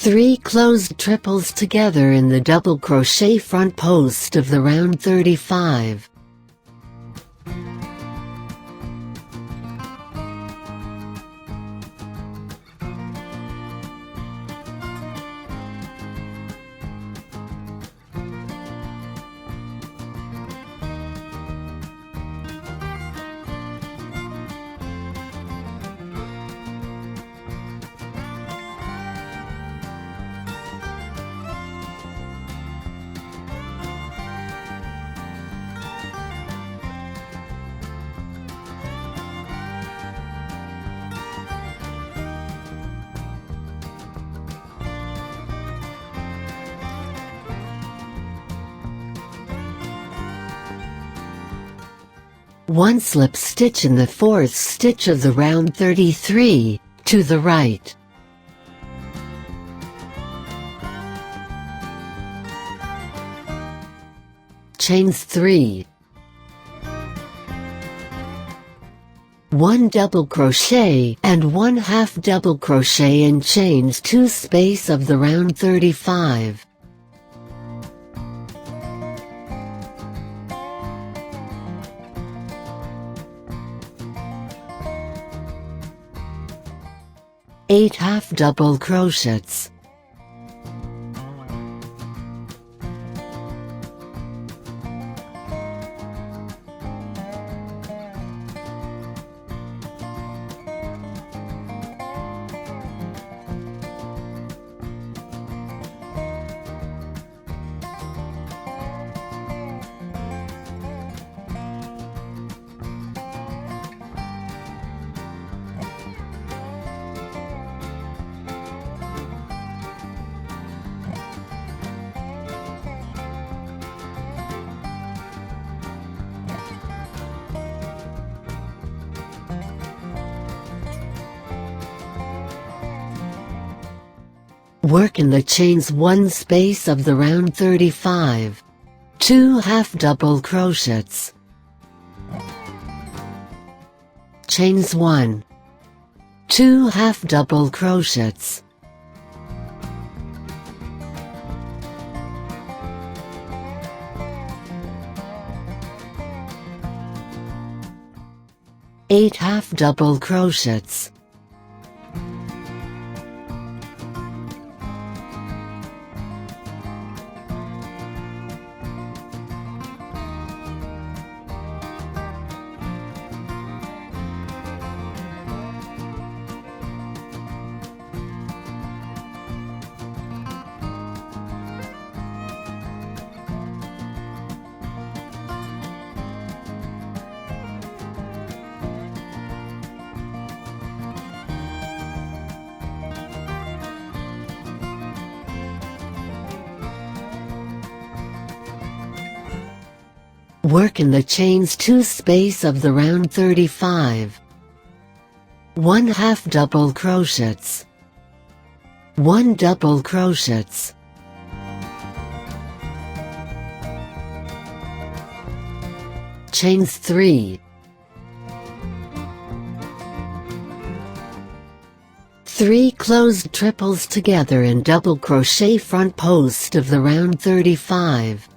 3 closed triples together in the double crochet front post of the round 35. One slip stitch in the 4th stitch of the round 33, to the right. Chains 3. 1 double crochet and 1 half double crochet in chains 2 space of the round 35. Eight half double crochets. Work in the chains 1 space of the round 35. 2 half double crochets. Chains 1. 2 half double crochets. Eight half double crochets. Work in the chains 2 space of the round 35. 1 half double crochets. 1 double crochets. Chains 3. 3 closed triples together in double crochet front post of the round 35.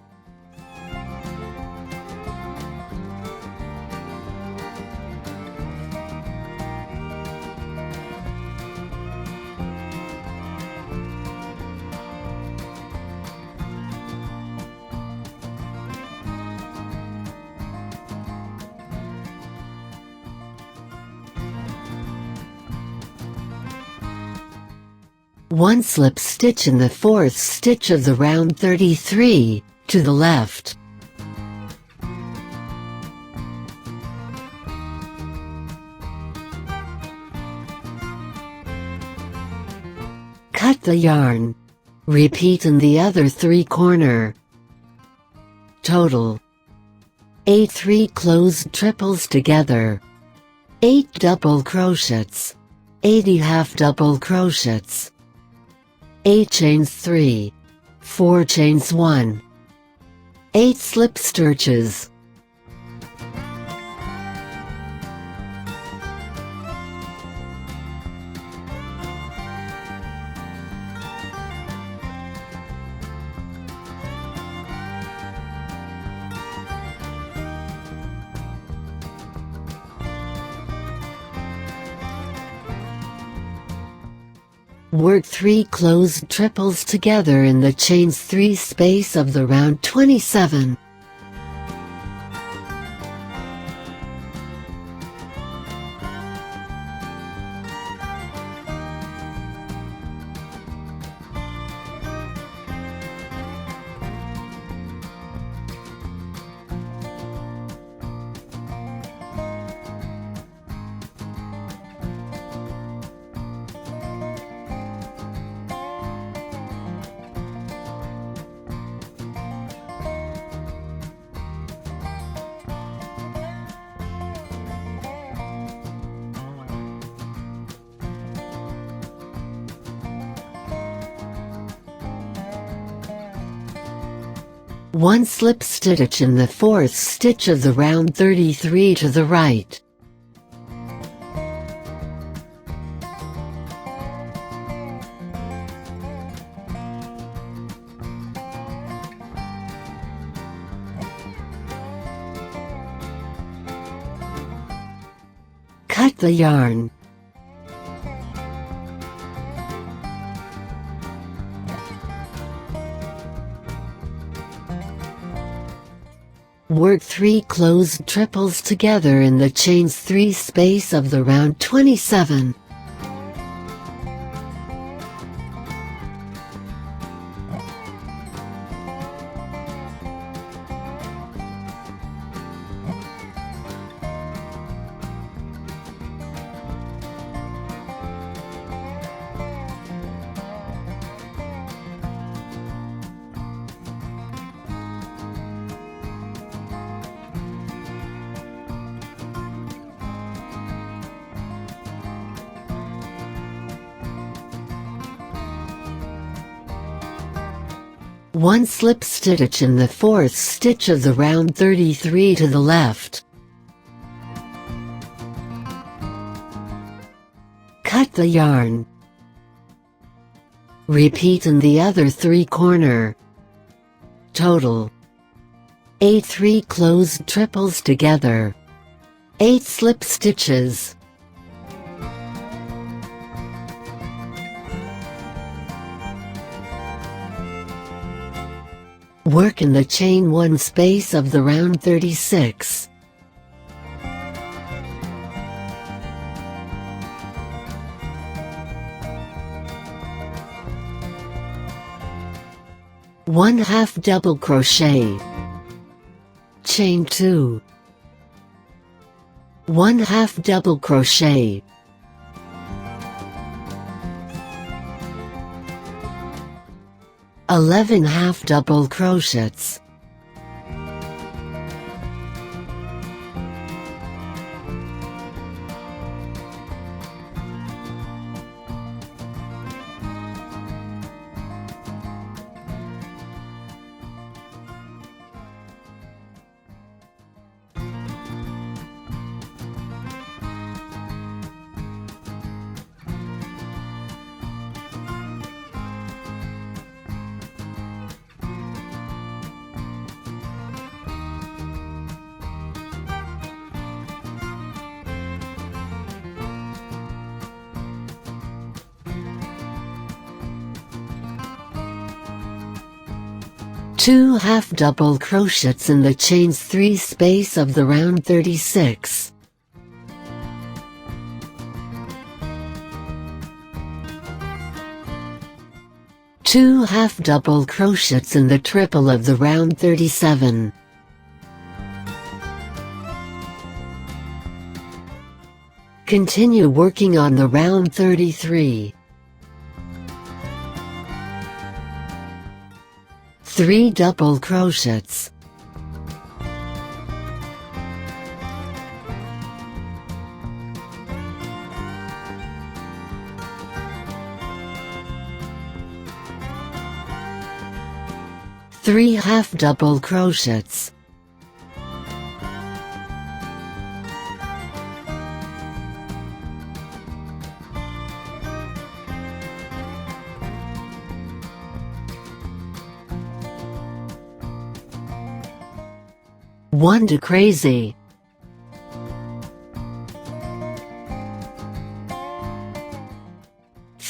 One slip stitch in the 4th stitch of the round 33, to the left. Cut the yarn. Repeat in the other 3 corner. Total 8 3 closed triples together. 8 double crochets. 80 half double crochets. 8 chains 3. 4 chains 1. 8 slip stitches. Work 3 closed triples together in the chains 3 space of the round 27. One slip stitch in the 4th stitch of the round 33 to the right. Cut the yarn. Work 3 closed triples together in the chains 3 space of the round 27. One slip stitch in the 4th stitch of the round 33 to the left. Cut the yarn. Repeat in the other 3 corner. Total 8 3 closed triples together. 8 slip stitches. Work in the chain 1 space of the round 36. One half double crochet. Chain 2. 1 half double crochet. Eleven half double crochets. Two half double crochets in the chains 3 space of the round 36. Two half double crochets in the triple of the round 37. Continue working on the round 33. 3 double crochets. Three half double crochets. One to crazy.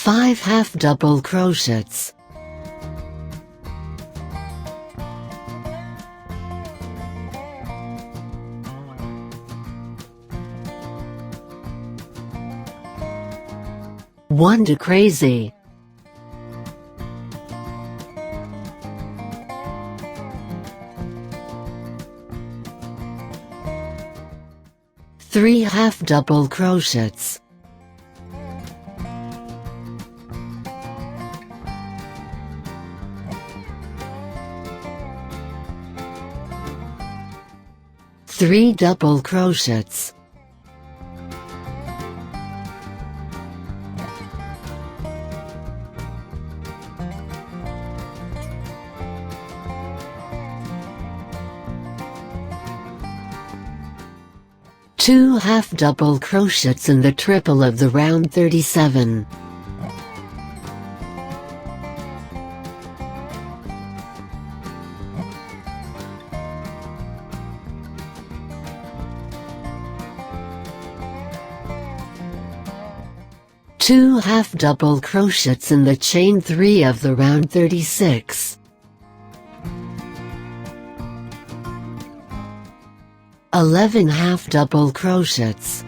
5 half double crochets, 1 to crazy, 3 half double crochets, 3 double crochets, 2 half double crochets in the triple of the round 37. Two half double crochets in the chain 3 of the round 36. 11 half double crochets,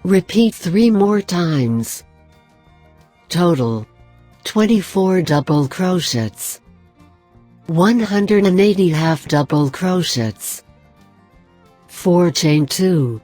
'Repeat 3 more times. Total 24 double crochets, 180 half double crochets, 4 chain 2.